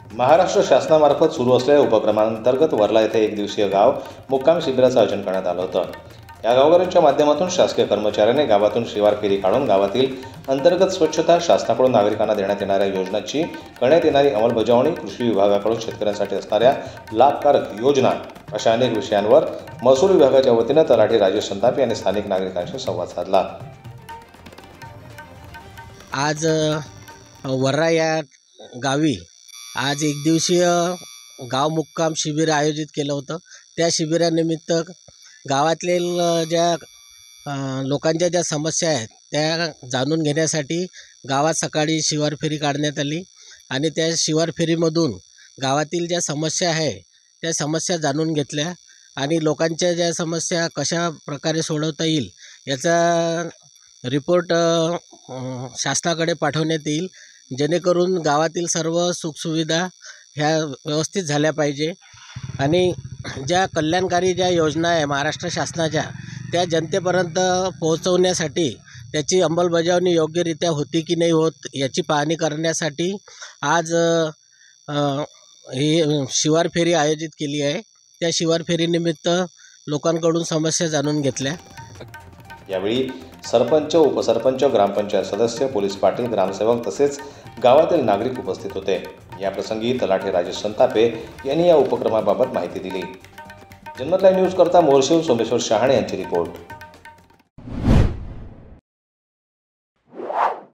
महाराष्ट्र शासनामार्फत सुरू असलेल्या उपक्रमांतर्गत वर्ला येथे एक दिवसीय गाव मुक्काम शिबिराचं आयोजन करण्यात आलं होतं। या गावकऱ्यांच्या माध्यमातून शासकीय कर्मचाऱ्यांनी गावातून शिवार फेरी काढून गावातील अंतर्गत स्वच्छता, शासनाकडून नागरिकांना देण्यात येणाऱ्या योजनांची करण्यात येणारी अंमलबजावणी, कृषी विभागाकडून शेतकऱ्यांसाठी असणाऱ्या लाभकारक योजना अशा अनेक विषयांवर महसूल विभागाच्या वतीनं तलाठी राजेश संतापे यांनी स्थानिक नागरिकांशी संवाद साधला। आज वर्रा या गावी आज एक दिवसीय गाव मुक्काम शिबिर आयोजित केलं होतं। त्या शिबिरानिमित्त गावातील लोकांच्या ज्या समस्या आहेत त्या जाणून घेण्यासाठी गावात सकाळी शिवार फेरी काढण्यात आली आणि त्या शिवार फेरीमधून गावातील ज्या समस्या आहे त्या समस्या जाणून घेतल्या आणि लोकांच्या ज्या समस्या कशा प्रकारे सोडवता येईल याचा रिपोर्ट शासनाकडे पाठवण्यात येईल, जेणेकरून गावातील सर्व सुखसुविधा ह्या व्यवस्थित झाल्या पाहिजे आणि ज्या कल्याणकारी ज्या योजना आहे महाराष्ट्र शासनाच्या त्या जनतेपर्यंत पोहोचवण्यासाठी त्याची अंमलबजावणी योग्यरित्या होती की नाही होत याची पाहणी करण्यासाठी आज ही शिवार फेरी आयोजित केली आहे। त्या शिवार फेरीनिमित्त लोकांकडून समस्या जाणून घेतल्या। यावेळी सरपंच, उपसरपंच, ग्रामपंचायत सदस्य, पोलीस पाटील, ग्रामसेवक तसेच गावातील नागरिक उपस्थित होते। याप्रसंगी तलाठी राजेश संतापे यांनी या उपक्रमाबाबत माहिती दिली। जनमत लाईव्ह न्यूज करता मोर्शीहून सोमेश्वर शहाणे यांची रिपोर्ट।